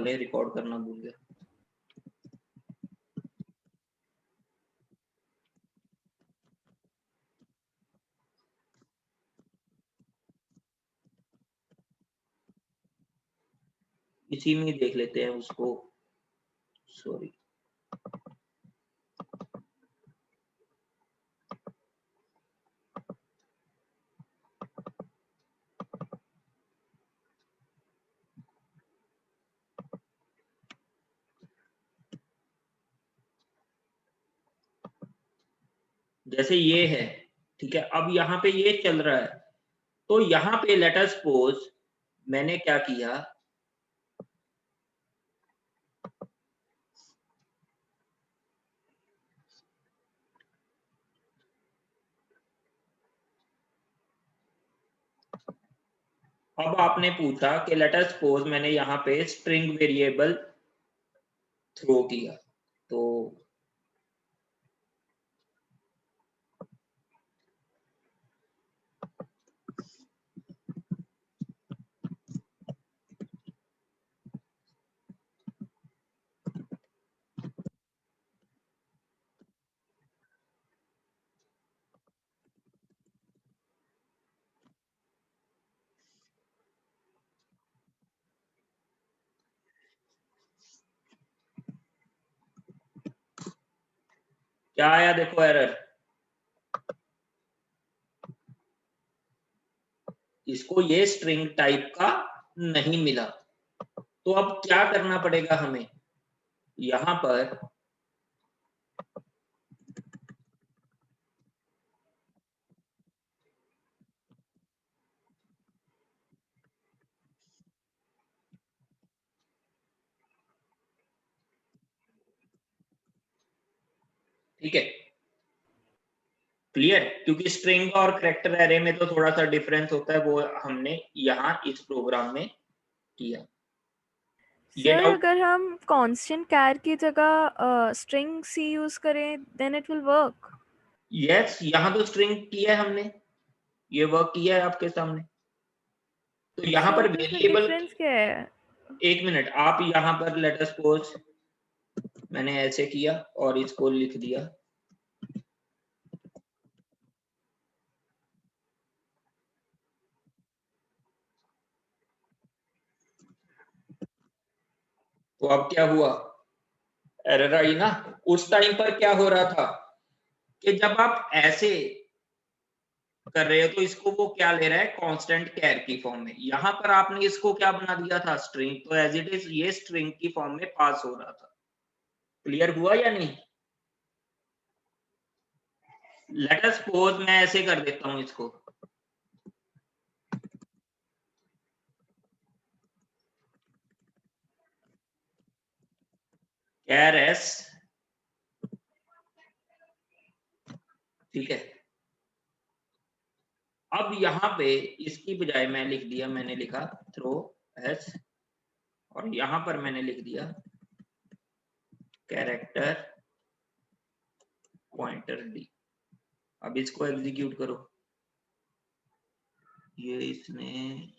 Sorry record करना भूल गया। इसी में देख लेते हैं उसको, सॉरी। जैसे ये है, ठीक है, अब यहाँ पे ये चल रहा है, तो यहाँ पे लेट अस सपोज मैंने क्या किया, अब आपने पूछा कि लेट अस सपोज मैंने यहाँ पे स्ट्रिंग वेरिएबल थ्रो किया, तो क्या आया देखो एरर, इसको ये स्ट्रिंग टाइप का नहीं मिला। तो अब क्या करना पड़ेगा हमें, यहां पर ठीक है, क्लियर, क्योंकि स्ट्रिंग और कैरेक्टर एरे में तो थोड़ा सा डिफरेंस होता है, वो हमने यहाँ इस प्रोग्राम में किया। ये सर डाउट, अगर हम कांस्टेंट कैर की जगह स्ट्रिंग सी यूज करें then it will work. Yes, यहाँ तो स्ट्रिंग किया है हमने, ये वर्क किया है आपके सामने। तो यहाँ पर तो फिर वेरिएबल, डिफरेंस क्या है? एक मिनट, आप यहाँ पर लेट अस सपोज मैंने ऐसे किया और इसको लिख दिया, तो अब क्या हुआ, एरर आई ना। उस टाइम पर क्या हो रहा था कि जब आप ऐसे कर रहे हो तो इसको वो क्या ले रहा है, कांस्टेंट कैर की फॉर्म में। यहां पर आपने इसको क्या बना दिया था, स्ट्रिंग, तो एज इट इज ये स्ट्रिंग की फॉर्म में पास हो रहा था। क्लियर हुआ या नहीं? लेट अस सपोज मैं ऐसे कर देता हूं इसको, कैर एस, ठीक है। अब यहाँ पे इसकी बजाय मैं लिख दिया, मैंने लिखा थ्रो एस, और यहां पर मैंने लिख दिया कैरेक्टर पॉइंटर डी। अब इसको एग्जीक्यूट करो, ये इसने,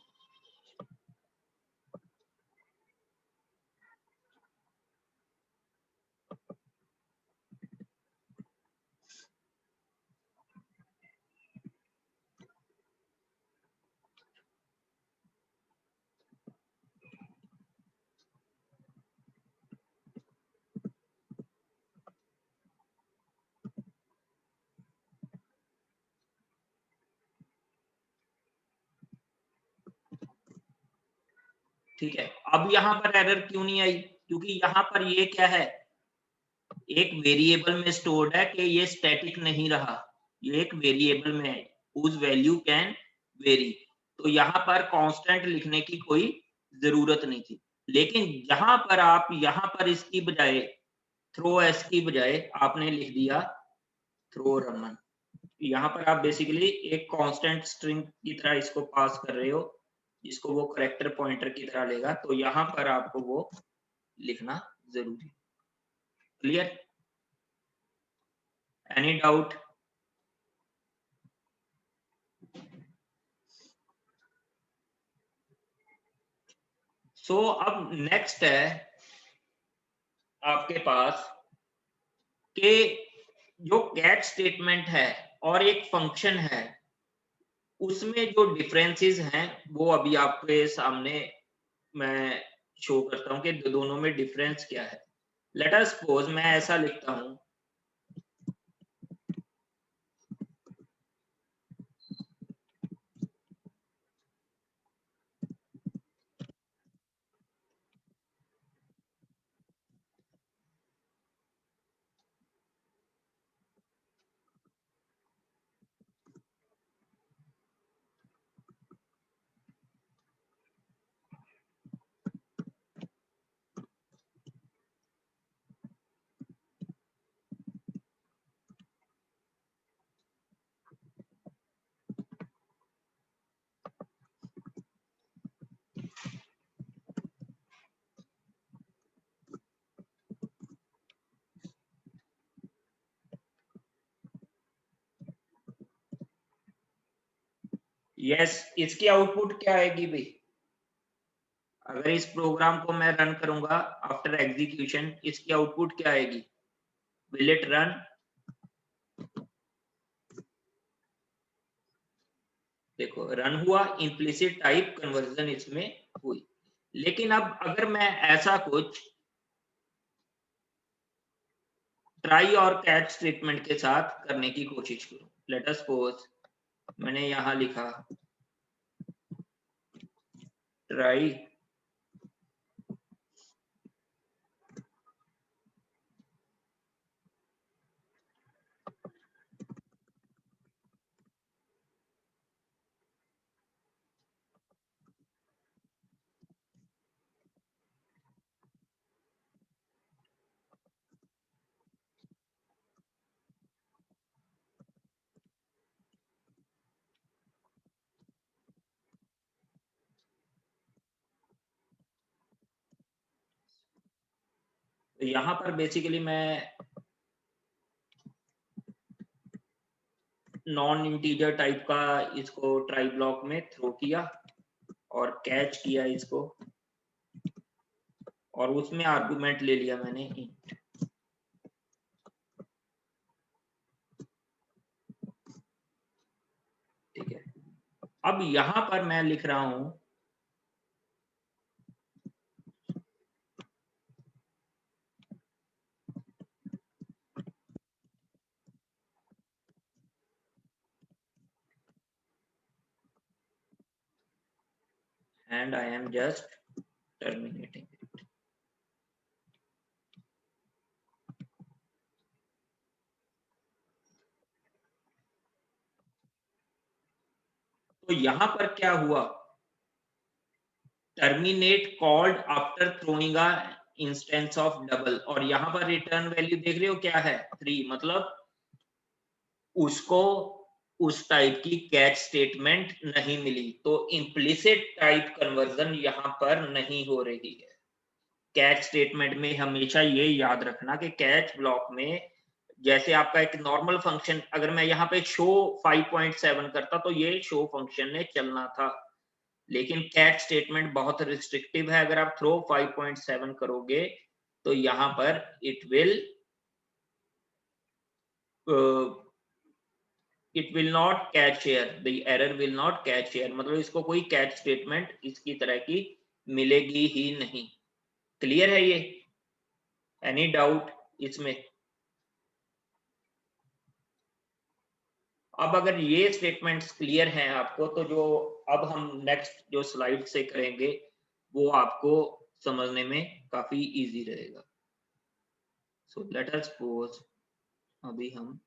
ठीक है। अब यहाँ पर एरर क्यों नहीं आई, क्योंकि यहाँ पर ये क्या है, एक वेरिएबल में स्टोर्ड है कि ये स्टैटिक नहीं रहा, ये एक वेरिएबल में है, whose वैल्यू कैन वेरी। तो यहाँ पर कांस्टेंट लिखने की कोई जरूरत नहीं थी। लेकिन जहां पर आप यहाँ पर इसकी बजाय थ्रो एस की बजाय आपने लिख दिया थ्रो रमन, यहाँ पर आप बेसिकली एक कांस्टेंट स्ट्रिंग की तरह इसको पास कर रहे हो, जिसको वो करेक्टर पॉइंटर की तरह लेगा, तो यहाँ पर आपको वो लिखना जरूरी। Clear, any doubt? सो अब नेक्स्ट है आपके पास कि जो कैच स्टेटमेंट है और एक फंक्शन है, उसमें जो डिफरेंसेस हैं वो अभी आपके सामने मैं शो करता हूँ कि दोनों में डिफरेंस क्या है। लेट अस सपोज मैं ऐसा लिखता हूँ, यस, इसकी आउटपुट क्या आएगी भाई? अगर इस प्रोग्राम को मैं रन करूंगा आफ्टर एग्जीक्यूशन, इसकी आउटपुट क्या आएगी? Will it run? देखो रन हुआ, इम्प्लिसिट टाइप कन्वर्जन इसमें हुई। लेकिन अब अगर मैं ऐसा कुछ ट्राई और कैच स्टेटमेंट के साथ करने की कोशिश करूं, लेट अस सपोज मैंने यहां लिखा ट्राई तो यहां पर बेसिकली मैं नॉन इंटीजर टाइप का इसको ट्राई ब्लॉक में थ्रो किया और कैच किया इसको, और उसमें आर्गुमेंट ले लिया मैंने int। ठीक है, अब यहां पर मैं लिख रहा हूं and I am just terminating it। तो यहां पर क्या हुआ, terminate called after throwing a instance of double, और यहां पर रिटर्न वैल्यू देख रहे हो क्या है? 3, मतलब उसको उस टाइप की कैच स्टेटमेंट नहीं मिली, तो इम्प्लिसिट टाइप कन्वर्जन यहां पर नहीं हो रही है। कैच स्टेटमेंट में हमेशा ये याद रखना कि कैच ब्लॉक में जैसे आपका एक नॉर्मल फंक्शन, अगर मैं यहाँ पे शो 5.7 करता तो ये शो फंक्शन ने चलना था, लेकिन कैच स्टेटमेंट बहुत रिस्ट्रिक्टिव है। अगर आप थ्रो 5.7 करोगे तो यहाँ पर it will not catch here, the error will not catch here, मतलब इसको कोई कैच स्टेटमेंट इसकी तरह की मिलेगी ही नहीं। क्लियर है ये? एनी डाउट इसमें? अब अगर ये स्टेटमेंट्स क्लियर हैं आपको, तो जो अब हम नेक्स्ट जो स्लाइड से करेंगे वो आपको समझने में काफी इजी रहेगा। सो लेट अस सपोज अभी हम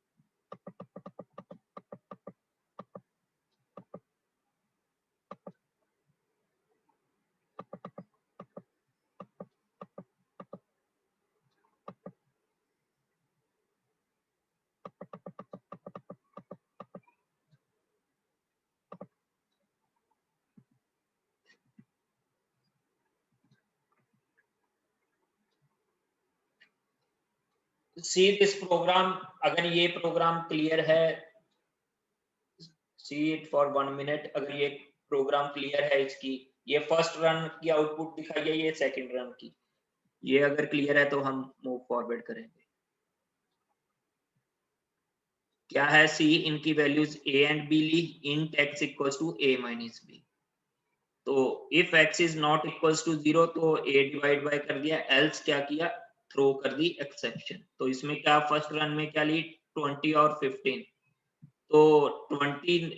सी दिस प्रोग्राम, अगर ये प्रोग्राम क्लियर है, सी इट फॉर 1 मिनट, अगर ये प्रोग्राम क्लियर है इसकी, ये फर्स्ट रन की आउटपुट दिखाई है, ये सेकंड रन की। ये अगर क्लियर है तो हम मूव फॉरवर्ड करेंगे। क्या है सी, इनकी वैल्यूज a एंड b ली, int x equals to a minus b। तो if x is not equals to 0 तो a डिवाइड बाय कर दिया, एल्स क्या किया, थ्रो कर दी एक्सेप्शन। तो इसमें क्या फर्स्ट रन में क्या ली, 20 और 15। तो 20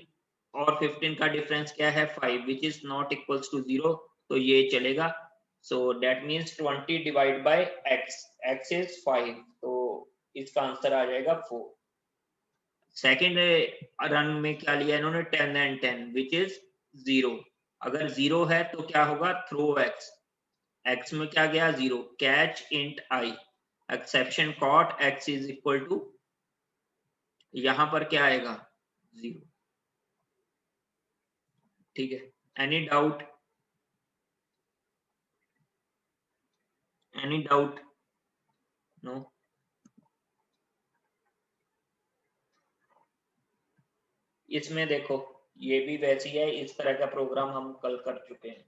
और 15 का डिफरेंस क्या है, 5, which is not equals to 0, तो ये चलेगा। So that means 20 divide by x, x is 5, तो इसका आंसर आ जाएगा 4। सेकेंड रन में क्या लिया इन्होंने, 10 एंड 10 विच इज 0। अगर 0 है तो क्या होगा, थ्रो x, x में क्या गया 0, catch int i, exception caught x is equal to, यहां पर क्या आएगा 0। ठीक है, any doubt, any doubt, no. इसमें देखो ये भी वैसी है, इस तरह का प्रोग्राम हम कल कर चुके हैं।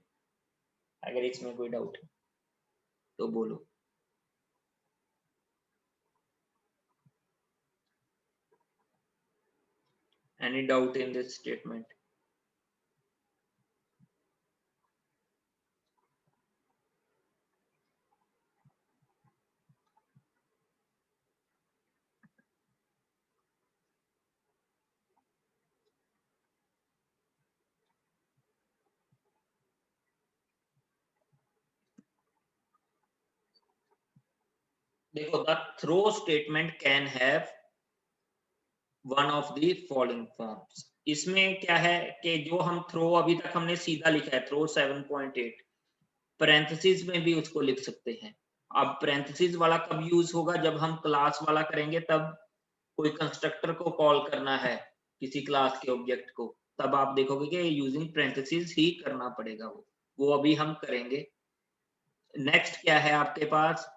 अगर इसमें कोई डाउट है तो बोलो। Any doubt in this statement? देखो, the throw statement can have one of the following forms. इसमें क्या है कि जो हम थ्रो अभी तक हमने सीधा लिखा है, थ्रो 7.8, पैरेंथेसिस में भी उसको लिख सकते हैं। अब पैरेंथेसिस वाला कब यूज होगा, जब हम क्लास वाला करेंगे, तब कोई कंस्ट्रक्टर को कॉल करना है किसी क्लास के ऑब्जेक्ट को, तब आप देखोगे कि यूजिंग पैरेंथेसिस ही करना पड़ेगा। वो अभी हम करेंगे। नेक्स्ट क्या है आपके पास,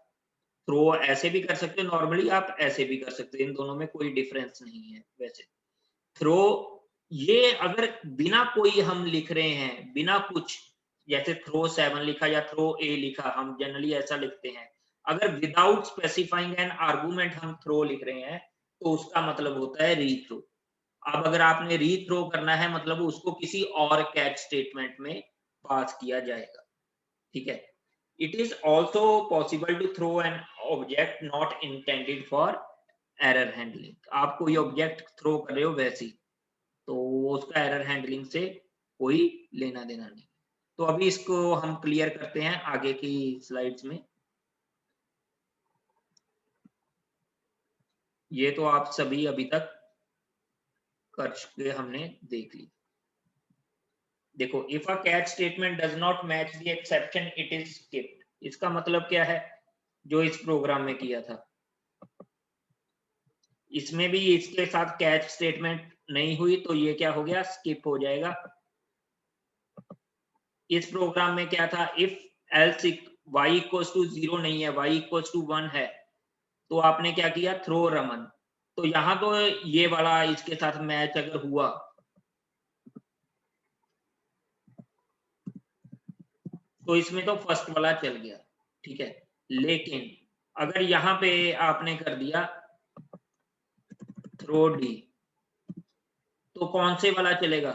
थ्रो ऐसे भी कर सकते हो, नॉर्मली आप ऐसे भी कर सकते हो, इन दोनों में कोई डिफरेंस नहीं है वैसे। थ्रो ये अगर बिना कोई हम लिख रहे हैं, बिना कुछ, जैसे थ्रो 7 लिखा या थ्रो ए लिखा, हम जनरली ऐसा लिखते हैं। अगर विदाउट स्पेसिफाइंग एन आर्गुमेंट हम थ्रो लिख रहे हैं, तो उसका मतलब होता है रीथ्रो। अब अगर आपने रीथ्रो करना है, मतलब उसको किसी और कैच स्टेटमेंट में पास किया जाएगा। ठीक है, it is also possible to throw an object not intended for error handling। आप कोई ऑब्जेक्ट थ्रो कर रहे हो वैसी, तो उसका एरर हैंडलिंग से कोई लेना देना नहीं। तो अभी इसको हम क्लियर करते हैं आगे की स्लाइड्स में। ये तो आप सभी अभी तक कर चुके, हमने देख ली। देखो, if a catch statement does not match the exception it is skipped. इसका मतलब क्या है, जो इस प्रोग्राम में किया था, इसमें भी इसके साथ कैच स्टेटमेंट नहीं हुई, तो ये क्या हो गया, स्किप हो जाएगा। इस प्रोग्राम में क्या था, if else y equals to 0 नहीं है, y इक्वल्स टू 1 है, तो आपने क्या किया, थ्रो रमन। तो यहां तो ये वाला इसके साथ मैच अगर हुआ, तो इसमें तो फर्स्ट वाला चल गया। ठीक है, लेकिन अगर यहाँ पे आपने कर दिया थ्रो डी, तो कौन से वाला चलेगा,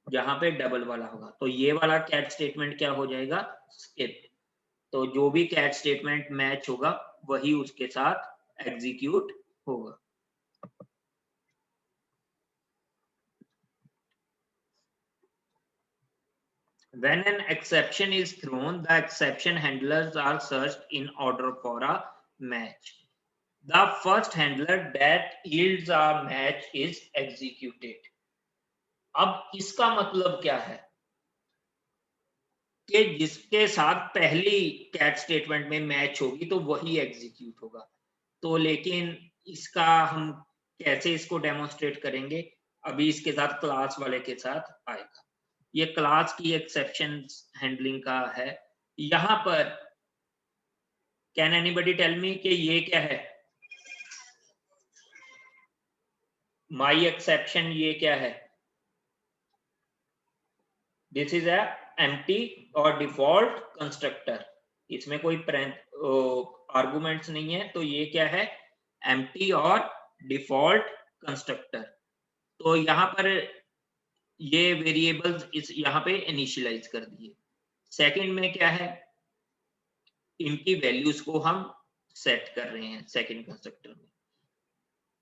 जहां पे डबल वाला होगा। तो ये वाला कैच स्टेटमेंट क्या हो जाएगा, स्किप। तो जो भी कैच स्टेटमेंट मैच होगा वही उसके साथ एग्जीक्यूट होगा। When an exception is thrown, the exception handlers are searched in order for a match. The first handler that yields a match is executed. अब इसका मतलब क्या है कि जिसके साथ पहली कैच स्टेटमेंट में मैच होगी तो वही एग्जीक्यूट होगा। तो लेकिन इसका हम कैसे इसको डेमोन्स्ट्रेट करेंगे, अभी इसके साथ क्लास वाले के साथ आएगा। ये क्लास की एक्सेप्शन हैंडलिंग का है। यहां पर कैन एनीबडी टेल मी कि ये क्या है, माई एक्सेप्शन, ये क्या है? दिस इज ए एम्प्टी और डिफॉल्ट कंस्ट्रक्टर, इसमें कोई आर्गुमेंट्स नहीं है, तो ये क्या है, एम्प्टी और डिफॉल्ट कंस्ट्रक्टर। तो यहाँ पर ये वेरिएबल्स इस यहाँ पे इनिशियलाइज कर दिए। सेकंड में क्या है, इनकी वैल्यूज को हम सेट कर रहे हैं सेकंड कंस्ट्रक्टर में।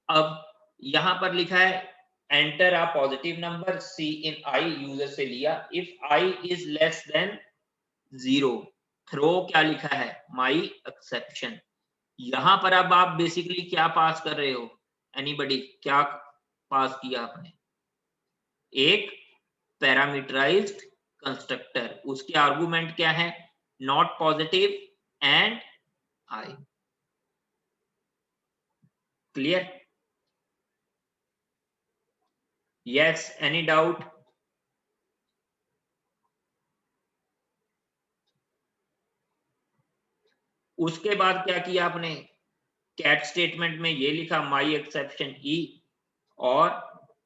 अब यहाँ पर लिखा है enter a positive number cin i, user से लिया, if i is less than 0, throw क्या लिखा है, माई एक्सेप्शन। यहां पर अब आप बेसिकली क्या पास कर रहे हो, एनीबडी क्या पास किया आपने, एक पैरामीटराइज्ड कंस्ट्रक्टर, उसके आर्गुमेंट क्या है, not positive and I. Clear? Yes, any doubt? उसके बाद क्या किया आपने, कैट स्टेटमेंट में ये लिखा माई एक्सेप्शन ई, और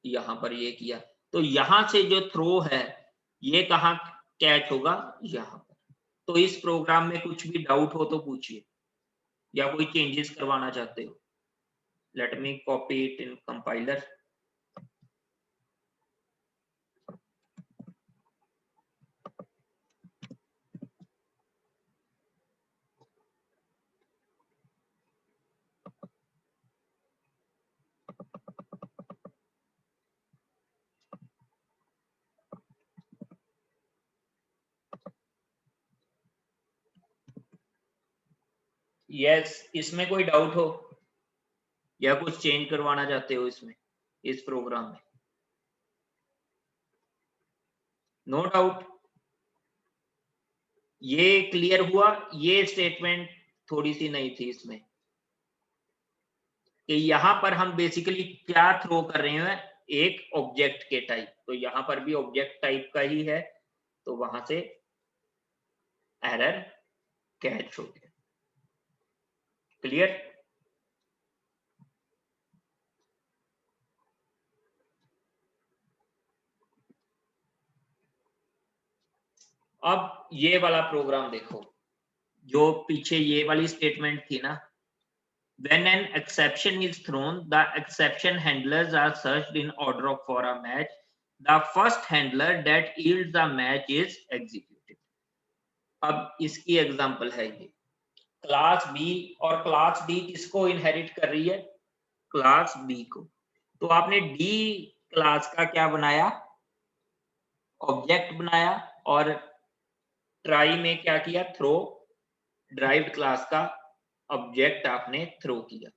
यहां पर ये किया। तो यहां से जो थ्रो है ये कहां कैच होगा, यहां पर। तो इस प्रोग्राम में कुछ भी डाउट हो तो पूछिए, या कोई चेंजेस करवाना चाहते हो। Let me copy it in compiler. Yes, इसमें कोई डाउट हो या कुछ चेंज करवाना चाहते हो इसमें, इस प्रोग्राम में? No doubt? ये क्लियर हुआ? ये स्टेटमेंट थोड़ी सी नई थी इसमें, कि यहां पर हम बेसिकली क्या थ्रो कर रहे हैं, एक ऑब्जेक्ट के टाइप। तो यहां पर भी ऑब्जेक्ट टाइप का ही है, तो वहां से एरर कैच हो गया। क्लियर? अब ये वाला प्रोग्राम देखो, जो पीछे ये वाली स्टेटमेंट थी ना, when an exception is thrown, the exception handlers are searched in order of for a match. The first handler that yields a match is executed. अब इसकी एग्जांपल है ये, क्लास बी और क्लास डी किसको inherit कर रही है, class B को। तो आपने डी क्लास का क्या बनाया, ऑब्जेक्ट बनाया, और ट्राई में क्या किया, थ्रो ड्राइव्ड क्लास का ऑब्जेक्ट आपने थ्रो किया।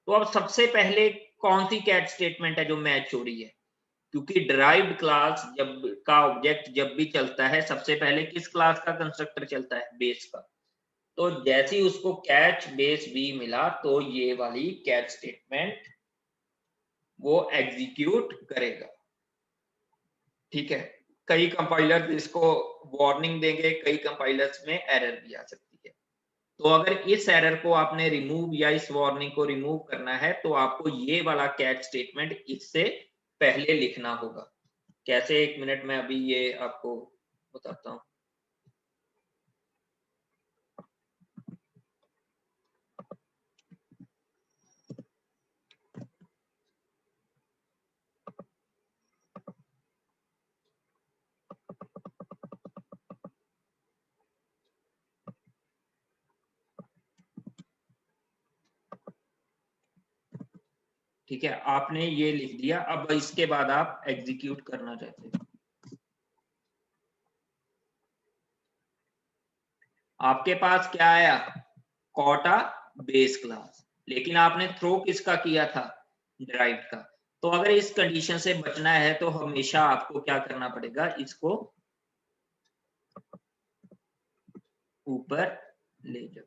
तो अब सबसे पहले कौन सी कैट स्टेटमेंट है जो मैच हो रही है, क्योंकि ड्राइव्ड क्लास जब का ऑब्जेक्ट जब भी चलता है सबसे पहले किस क्लास का कंस्ट्रक्टर चलता है, बेस का। तो जैसे ही उसको कैच बेस बी मिला, तो ये वाली कैच स्टेटमेंट वो एग्जीक्यूट करेगा। ठीक है, कई कंपाइलर इसको वार्निंग देंगे, कई कंपाइलर्स में एरर भी आ सकती है। तो अगर इस एरर को आपने रिमूव या इस वार्निंग को रिमूव करना है, तो आपको ये वाला कैच स्टेटमेंट इससे पहले लिखना होगा। कैसे, एक मिनट में अभी ये आपको बताता हूं। ठीक है, आपने ये लिख दिया, अब इसके बाद आप एग्जीक्यूट करना चाहते हैं। आपके पास क्या आया, कॉटा बेस क्लास, लेकिन आपने थ्रो किसका किया था, ड्राइव का। तो अगर इस कंडीशन से बचना है तो हमेशा आपको क्या करना पड़ेगा, इसको ऊपर ले जाओ।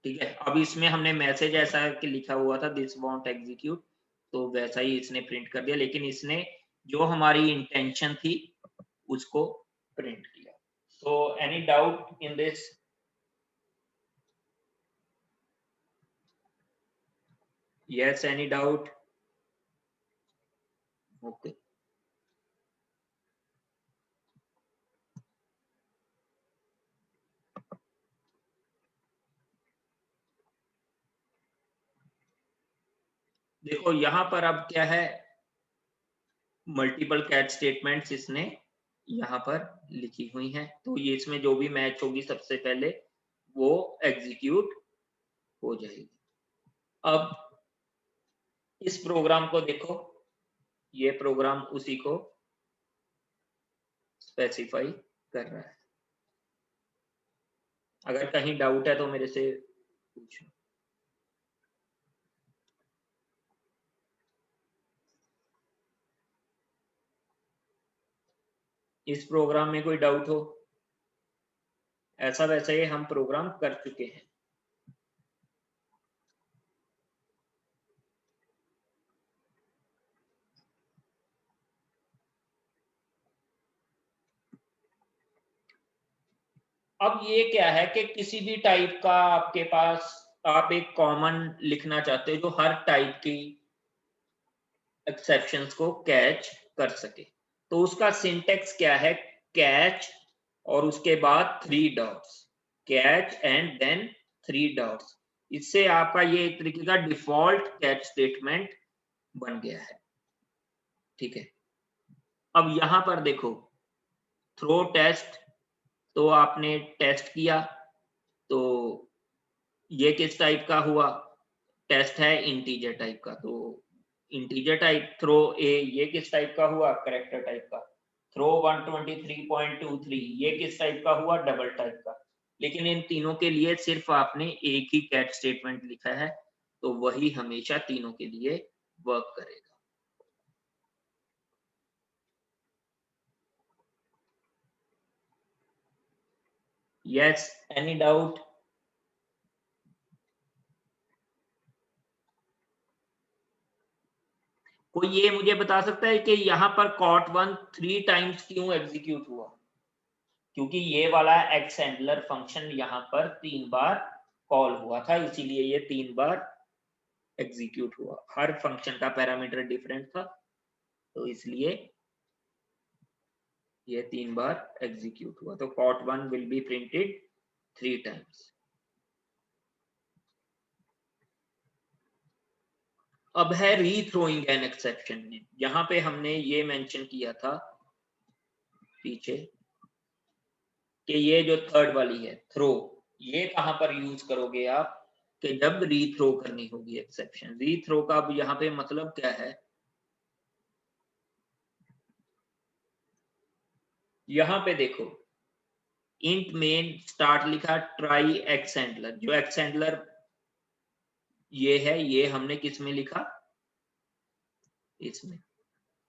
ठीक है, अब इसमें हमने मैसेज ऐसा कि लिखा हुआ था दिस वॉन्ट एग्जीक्यूट, तो वैसा ही इसने प्रिंट कर दिया, लेकिन इसने जो हमारी इंटेंशन थी उसको प्रिंट किया। So any doubt in this? Yes, any doubt? Okay. देखो यहाँ पर अब क्या है, मल्टीपल कैच स्टेटमेंट्स इसने यहाँ पर लिखी हुई हैं, तो ये इसमें जो भी मैच होगी सबसे पहले वो एग्जीक्यूट हो जाएगी। अब इस प्रोग्राम को देखो, ये प्रोग्राम उसी को स्पेसिफाई कर रहा है। अगर कहीं डाउट है तो मेरे से पूछो। इस प्रोग्राम में कोई डाउट हो? ऐसा वैसे ही हम प्रोग्राम कर चुके हैं। अब ये क्या है कि किसी भी टाइप का आपके पास आप एक कॉमन लिखना चाहते हो जो हर टाइप की एक्सेप्शंस को कैच कर सके, तो उसका सिंटेक्स क्या है, कैच और उसके बाद 3 dots, catch and then 3 dots. इससे आपका ये एक तरीके का डिफॉल्ट कैच स्टेटमेंट बन गया है। ठीक है, अब यहां पर देखो, थ्रो टेस्ट, तो आपने टेस्ट किया, तो ये किस टाइप का हुआ, टेस्ट है इंटीजर टाइप का, तो इंटीजर टाइप। थ्रो ए, ये किस टाइप का हुआ, कैरेक्टर टाइप का। थ्रो 123.23, ये किस टाइप का हुआ, डबल टाइप का। लेकिन इन तीनों के लिए सिर्फ आपने एक ही कैच स्टेटमेंट लिखा है, तो वही हमेशा तीनों के लिए वर्क करेगा। Yes, any doubt? कोई ये मुझे बता सकता है कि यहाँ पर कॉट 1 3 टाइम्स क्यों एग्जीक्यूट हुआ? क्योंकि ये वाला एक्स हैंडलर फंक्शन यहाँ पर 3 बार कॉल हुआ था, इसीलिए ये 3 बार एग्जीक्यूट हुआ। हर फंक्शन का पैरामीटर डिफरेंट था, तो इसलिए ये 3 बार एग्जीक्यूट हुआ। तो caught 1 will be printed 3 times. अब है रीथ्रोइंग एन एक्सेप्शन में, यहाँ पे हमने ये मेंशन किया था पीछे कि ये जो थर्ड वाली है थ्रो, ये कहां पर यूज करोगे आप, कि जब रीथ्रो करनी होगी एक्सेप्शन। रीथ्रो का अब यहाँ पे मतलब क्या है, यहाँ पे देखो, इंट मेन स्टार्ट लिखा, ट्राई एक्स हैंडलर, जो एक्स हैंडलर ये है, ये हमने किस में लिखा, इसमें।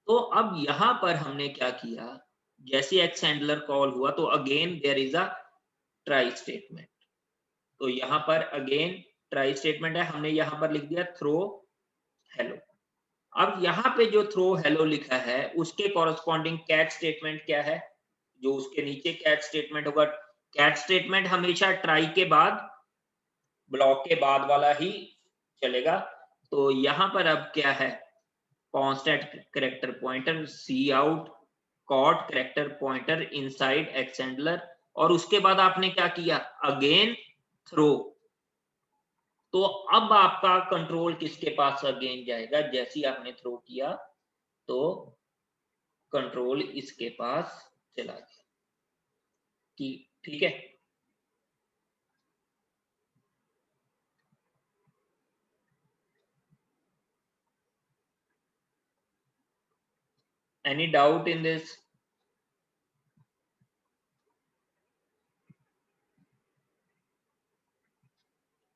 तो अब यहां पर हमने क्या किया, जैसे एक्स हैंडलर कॉल हुआ तो again there is a try statement, तो यहाँ पर अगेन ट्राई स्टेटमेंट है, हमने यहाँ पर लिख दिया थ्रो हेलो। अब यहाँ पे जो थ्रो हेलो लिखा है उसके कॉरस्पॉन्डिंग कैच स्टेटमेंट क्या है, जो उसके नीचे कैच स्टेटमेंट होगा। कैच स्टेटमेंट हमेशा ट्राई के बाद, ब्लॉक के बाद वाला ही चलेगा। तो यहाँ पर अब क्या है, constant character pointer C out caught character pointer inside X handler, और उसके बाद आपने क्या किया, अगेन थ्रो। तो अब आपका कंट्रोल किसके पास अगेन जाएगा, जैसे ही आपने थ्रो किया तो कंट्रोल इसके पास चला गया। ठीक है, एनी डाउट इन दिस?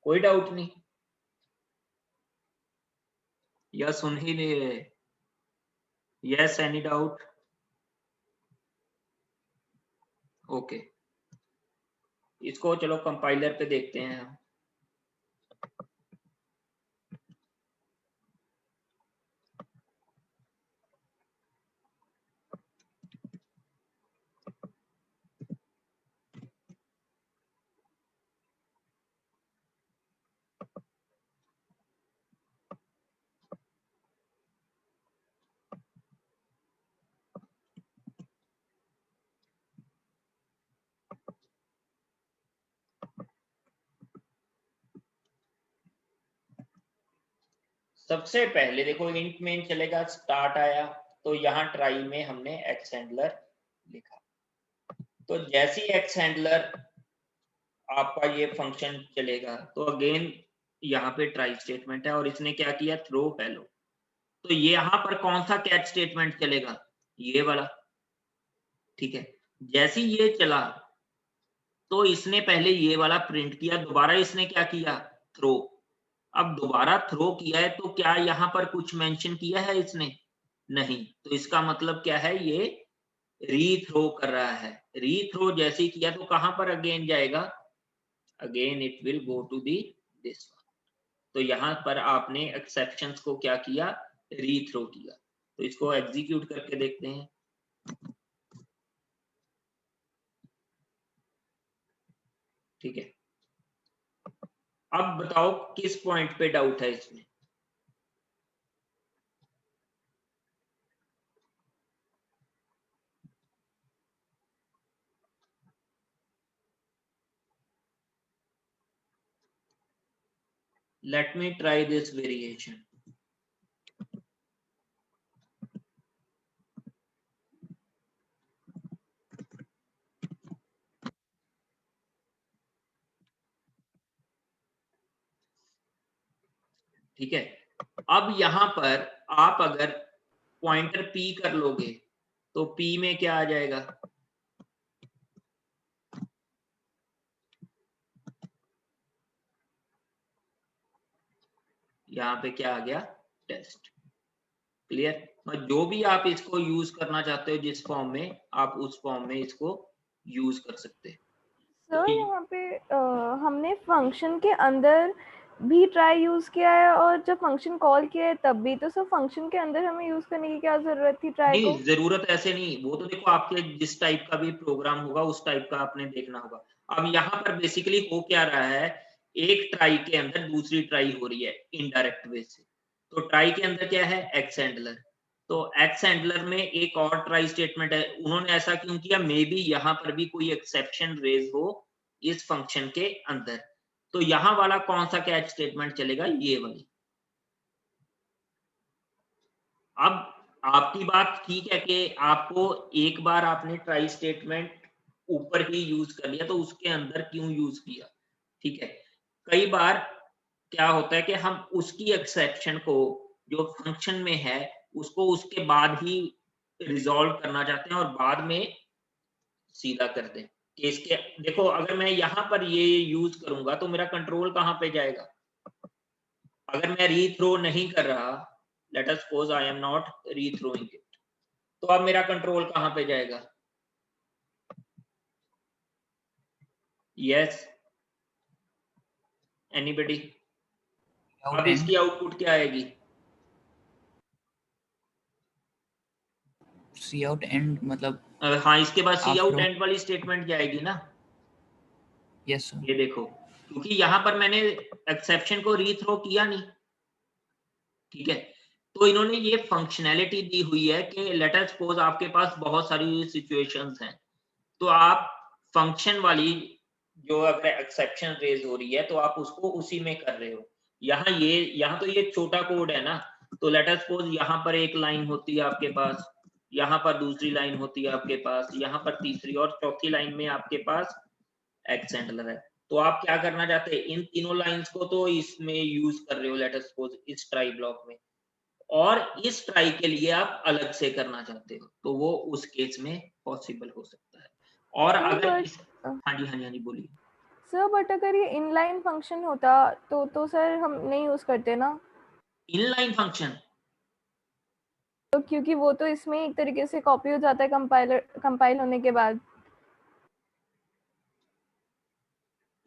कोई डाउट नहीं, या सुन ही नहीं रहे? Yes, any doubt? ओके, इसको चलो कंपाइलर पे देखते हैं हम। सबसे पहले देखो इंट में चलेगा, स्टार्ट आया तो यहाँ ट्राई में हमने एक्स हैंडलर लिखा, तो जैसे ही एक्स हैंडलर आपका ये फंक्शन चलेगा तो अगेन यहाँ पे ट्राई स्टेटमेंट है और इसने क्या किया, थ्रो हेलो। तो ये यहाँ पर कौन सा कैच स्टेटमेंट चलेगा, ये वाला, ठीक है। जैसे ही ये चला तो इसने पहले ये वाला प्रिंट किया, दोबारा इसने क्या किया, थ्रो। अब दोबारा थ्रो किया है तो क्या यहाँ पर कुछ मेंशन किया है इसने, नहीं, तो इसका मतलब क्या है, ये रीथ्रो कर रहा है। रीथ्रो जैसे ही किया तो कहां पर अगेन जाएगा, again it will go to the this one. तो यहां पर आपने एक्सेप्शंस को क्या किया, रीथ्रो किया। तो इसको एग्जीक्यूट करके देखते हैं। ठीक है, अब बताओ किस पॉइंट पे डाउट है इसमें। Let me try this variation. ठीक है, अब यहां पर आप अगर पॉइंटर P कर लोगे तो P में क्या आ जाएगा, यहाँ पे क्या आ गया, टेस्ट। क्लियर, जो भी आप इसको यूज करना चाहते हो जिस फॉर्म में, आप उस फॉर्म में इसको यूज कर सकते हैं। सर यहाँ पे हमने फंक्शन के अंदर भी ट्राई यूज किया है और जब फंक्शन कॉल किया है तब भी, तो सर फंक्शन के अंदर हमें यूज करने की क्या जरूरत थी ट्राई को? नहीं, जरूरत ऐसे नहीं, वो तो देखो आपके जिस टाइप का भी प्रोग्राम होगा उस टाइप का आपने देखना होगा। अब यहाँ पर बेसिकली हो क्या रहा है, एक ट्राई के अंदर दूसरी ट्राई हो रही है इनडायरेक्ट वे से। तो ट्राई के अंदर क्या है, एक्स हैंडलर, तो एक्स हैंडलर में एक और ट्राई स्टेटमेंट है। उन्होंने ऐसा क्यों किया, मे बी यहाँ पर भी कोई एक्सेप्शन रेज हो इस फंक्शन के अंदर। तो यहाँ वाला कौन सा कैच स्टेटमेंट चलेगा, ये वाली। अब आपकी बात ठीक है कि आपको एक बार आपने ट्राई स्टेटमेंट ऊपर ही यूज कर लिया तो उसके अंदर क्यों यूज किया, ठीक है। कई बार क्या होता है कि हम उसकी एक्सेप्शन को जो फंक्शन में है उसको उसके बाद ही रिजॉल्व करना चाहते हैं और बाद में सीधा कर दें कि इसके, देखो अगर मैं यहाँ पर ये यूज करूंगा तो मेरा कंट्रोल कहाँ पे जाएगा। अगर मैं रीथ्रो नहीं कर रहा, let us suppose I am not rethrowing it, तो अब मेरा कंट्रोल कहां पे जाएगा, यस एनीबडी। आउट अब एंड इसकी आउटपुट क्या आएगी, सी आउट एंड मतलब हाँ इसके बाद सी आउट आफ्टर, एंड वाली स्टेटमेंट जाएगी ना। यस सर, ये देखो, क्योंकि यहां पर मैंने एक्सेप्शन को रीथ्रो किया नहीं, ठीक है। तो इन्होंने ये फंक्शनैलिटी दी हुई है कि लेट अस सपोज आपके पास बहुत सारी सिचुएशंस हैं, तो आप फंक्शन वाली जो अगर एक्सेप्शन रेज हो रही है तो आप उसको उसी में कर रहे हो। यहाँ तो ये छोटा कोड है ना, तो लेट अस सपोज यहाँ पर एक लाइन होती है आपके पास, यहाँ पर दूसरी लाइन होती है आपके पास, यहाँ पर तीसरी और चौथी लाइन में आपके पास एक्स हैंडलर है। तो आप क्या करना चाहते हैं, इन तीनों लाइंस को तो इसमें यूज कर रहे हो लेट अस सपोज इस ट्राई ब्लॉक में, और इस ट्राई के लिए आप अलग से करना चाहते हो तो वो उस केस में पॉसिबल हो सकता है। और सर अगर बट इस, हाँ जी हाँ जी हाँ जी बोलिए। सर बट अगर ये इनलाइन फंक्शन होता तो सर हम नहीं यूज करते ना, इनलाइन फंक्शन, तो क्योंकि वो तो इसमें एक तरीके से कॉपी हो जाता है कंपाइल होने के बाद।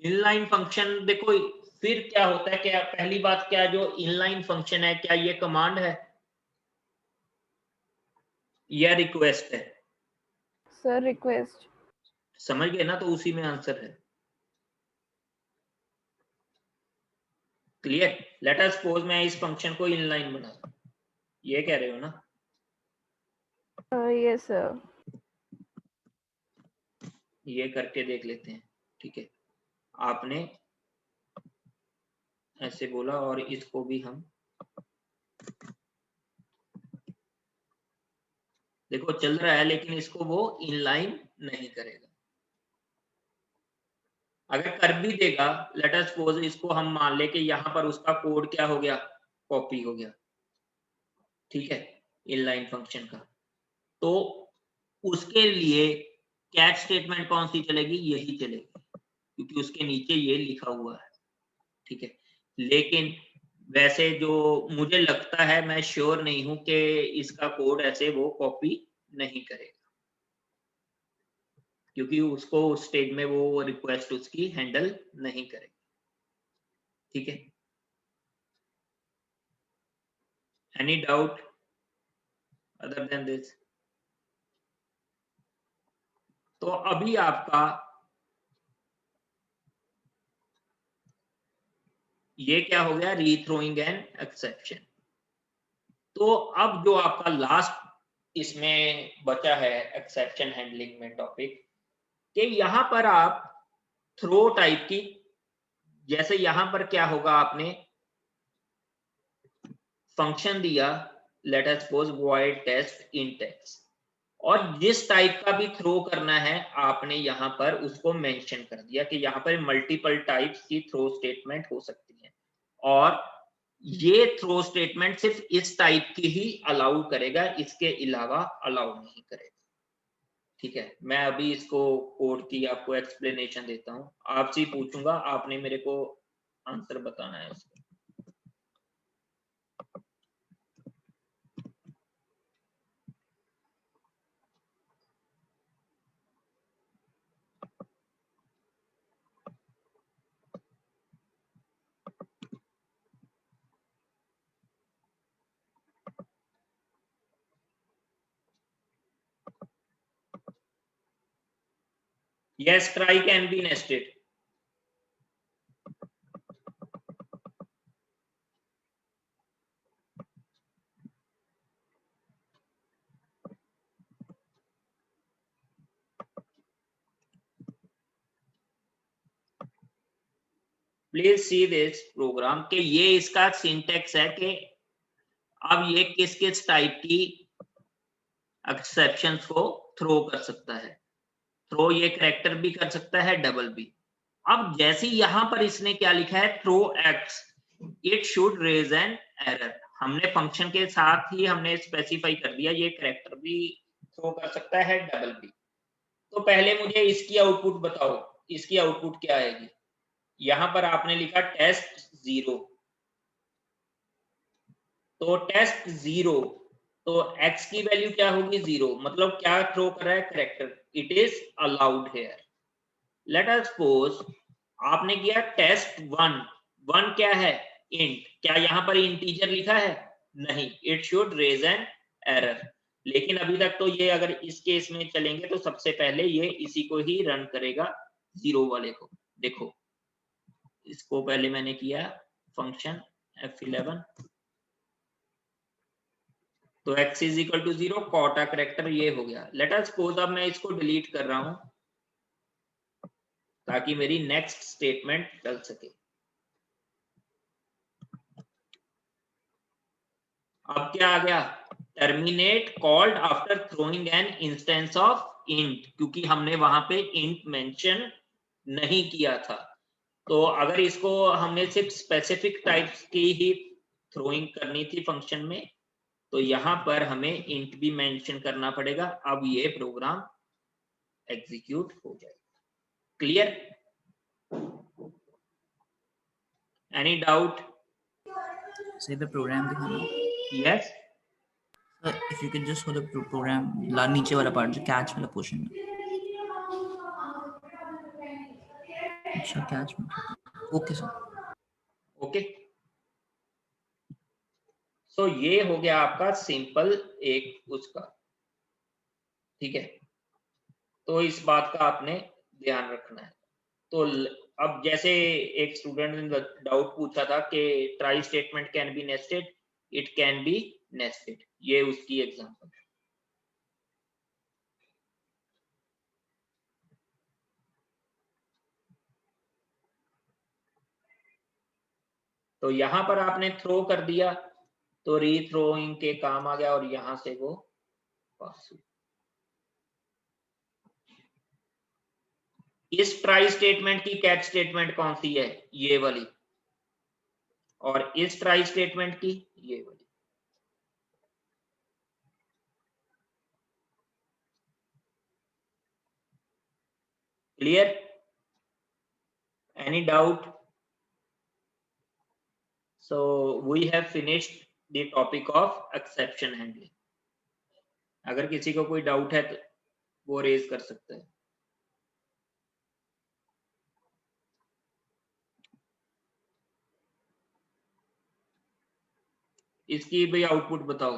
इनलाइन फंक्शन देखो फिर क्या होता है, क्या पहली बात, क्या जो इनलाइन फंक्शन है क्या ये कमांड है या रिक्वेस्ट है, सर रिक्वेस्ट। समझ गए ना, तो उसी में आंसर है। क्लियर, लेट अस सपोज मैं इस फंक्शन को इनलाइन बना, ये कह रहे हो ना, यस सर। ये करके देख लेते हैं। ठीक है, आपने ऐसे बोला और इसको भी हम देखो चल रहा है, लेकिन इसको वो इनलाइन नहीं करेगा। अगर कर भी देगा, लेट अस सपोज इसको हम मान ले कि यहाँ पर उसका कोड क्या हो गया, कॉपी हो गया, ठीक है, इनलाइन फंक्शन का, तो उसके लिए कैच स्टेटमेंट कौन सी चलेगी, यही चलेगी, क्योंकि उसके नीचे ये लिखा हुआ है, ठीक है। लेकिन वैसे जो मुझे लगता है, मैं श्योर नहीं हूं कि इसका कोड ऐसे वो कॉपी नहीं करेगा, क्योंकि उसको उस स्टेज में वो रिक्वेस्ट उसकी हैंडल नहीं करेगी, ठीक है। Any doubt other than this? तो अभी आपका ये क्या हो गया, रीथ्रोइंग एन एक्सेप्शन। तो अब जो आपका लास्ट इसमें बचा है एक्सेप्शन हैंडलिंग में टॉपिक, कि यहां पर आप थ्रो टाइप की, जैसे यहां पर क्या होगा, आपने फंक्शन दिया, let us suppose void test in text, और जिस टाइप का भी थ्रो करना है आपने यहां पर उसको मेंशन कर दिया कि यहां पर मल्टीपल टाइप्स की थ्रो स्टेटमेंट हो सकती है, और ये थ्रो स्टेटमेंट सिर्फ इस टाइप की ही अलाउ करेगा, इसके अलावा अलाउ नहीं करेगा, ठीक है। मैं अभी इसको कोड की आपको एक्सप्लेनेशन देता हूं, आपसे पूछूंगा, आपने मेरे को आंसर बताना है इसका। Yes, try can be nested. Please see this program के ये इसका सिंटेक्स है कि अब ये किस किस टाइप की एक्सेप्शंस को थ्रो कर सकता है। थ्रो ये कैरेक्टर भी कर सकता है, डबल भी। अब जैसे यहां पर इसने क्या लिखा है, throw x it should raise an error, हमने फंक्शन के साथ ही हमने स्पेसिफाई कर दिया ये कैरेक्टर भी थ्रो कर सकता है, डबल भी। तो पहले मुझे इसकी आउटपुट बताओ, इसकी आउटपुट क्या आएगी। यहां पर आपने लिखा टेस्ट 0, तो टेस्ट 0, तो x की वैल्यू क्या होगी 0, मतलब क्या थ्रो कर रहा है, character, it is allowed here. Late us suppose आपने किया टेस्ट 1, 1 क्या है, इंट, क्या यहां पर इंटीजर लिखा है, नहीं, it should raise an error. लेकिन अभी तक तो ये अगर इस केस में चलेंगे तो सबसे पहले ये इसी को ही रन करेगा, 0 वाले को। देखो इसको पहले मैंने किया फंक्शन F11, तो x is equal to 0, caught a character ये हो गया। लेट अस सपोज अब मैं इसको डिलीट कर रहा हूं ताकि मेरी नेक्स्ट स्टेटमेंट चल सके। अब क्या आ गया, terminate called after throwing an instance of int, क्योंकि हमने वहां पे इंट मेंशन नहीं किया था। तो अगर इसको हमने सिर्फ स्पेसिफिक टाइप्स की ही थ्रोइंग करनी थी फंक्शन में, तो यहां पर हमें इंट भी मेंशन करना पड़ेगा। अब ये प्रोग्राम एग्जीक्यूट हो जाएगा। Clear? Any doubt? Say the program दिखाना। Yes. Sir, if you could just hold the program नीचे वाला पार्ट जो catch वाला पोर्शन है। अच्छा catch में। Okay sir. ओके, सो ये हो गया आपका सिंपल एक उसका, ठीक है। तो इस बात का आपने ध्यान रखना है। तो अब जैसे एक स्टूडेंट ने डाउट पूछा था कि try statement can be nested, it can be nested, ये उसकी एग्जांपल है। तो यहां पर आपने थ्रो कर दिया, तो रीथ्रोइंग के काम आ गया और यहां से वो पास हुआ। इस ट्राई स्टेटमेंट की कैच स्टेटमेंट कौन सी है? ये वाली। और इस ट्राई स्टेटमेंट की ये वाली। Clear? Any doubt? So we have finished the topic of exception handling. अगर किसी को कोई डाउट है तो वो रेज कर सकता है। इसकी भी आउटपुट बताओ।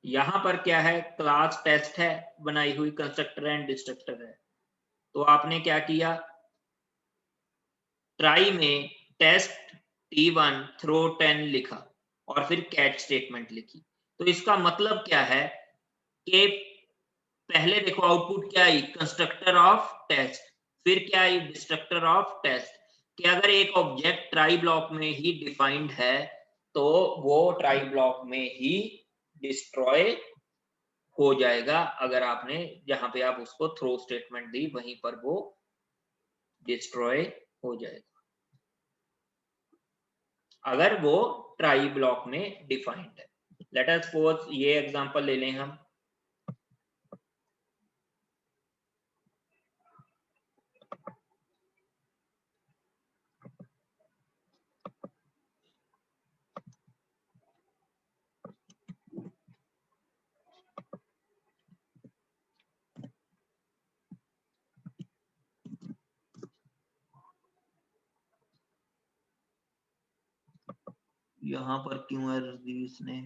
यहां पर क्या है? क्लास टेस्ट है, बनाई हुई कंस्ट्रक्टर एंड डिस्ट्रक्टर है। तो आपने क्या किया? ट्राई में टेस्ट T1 थ्रो 10 लिखा और फिर कैच स्टेटमेंट लिखी। तो इसका मतलब क्या है कि पहले देखो आउटपुट क्या आई? कंस्ट्रक्टर ऑफ टेस्ट, फिर क्या आई? Destructor of test. कि अगर एक ऑब्जेक्ट ट्राई ब्लॉक में ही डिफाइंड है तो वो ट्राई ब्लॉक में ही डिस्ट्रॉय हो जाएगा। अगर आपने जहां पे आप उसको थ्रो स्टेटमेंट दी वहीं पर वो डिस्ट्रॉय हो जाएगा, अगर वो ट्राई ब्लॉक में डिफाइंड है। लेट अस सपोज ये एग्जांपल ले लें हम। यहां पर क्यों एरर दी इसने?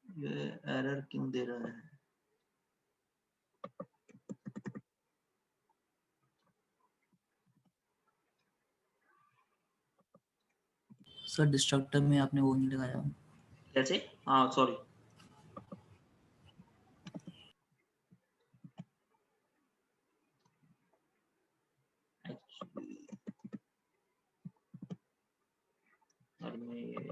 ये एरर क्यों दे रहा है? सर डिस्ट्रक्टर में आपने वो नहीं लगाया। कैसे? हाँ सॉरी। और मैं ये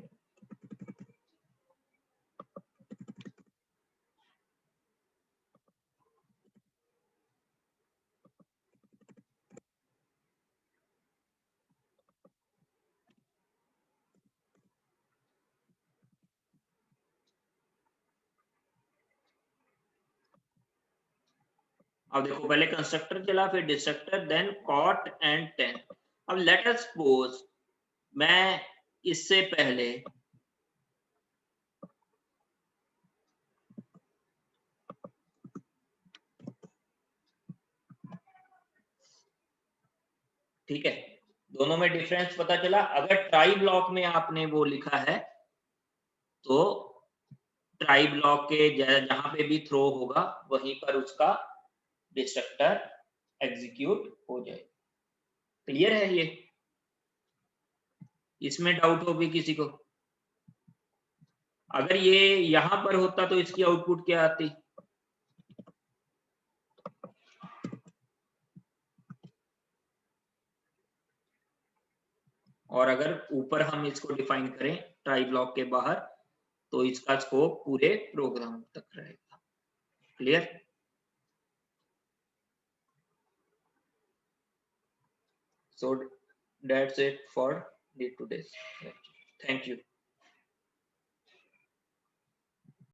अब देखो पहले कंस्ट्रक्टर चला, फिर डिस्ट्रक्टर, देन कॉट एंड 10। अब लेट अस सपोज मैं इससे पहले ठीक है, दोनों में डिफरेंस पता चला। अगर ट्राई ब्लॉक में आपने वो लिखा है तो ट्राई ब्लॉक के जहां पे भी थ्रो होगा वहीं पर उसका डिस्ट्रक्टर एग्जीक्यूट हो जाए। क्लियर है ये? इसमें डाउट होगी किसी को? अगर ये यहां पर होता तो इसकी आउटपुट क्या आती? और अगर ऊपर हम इसको डिफाइन करें ट्राई ब्लॉक के बाहर तो इसका स्कोप पूरे प्रोग्राम तक रहेगा। Clear? So that's it for the today's lecture. Thank you.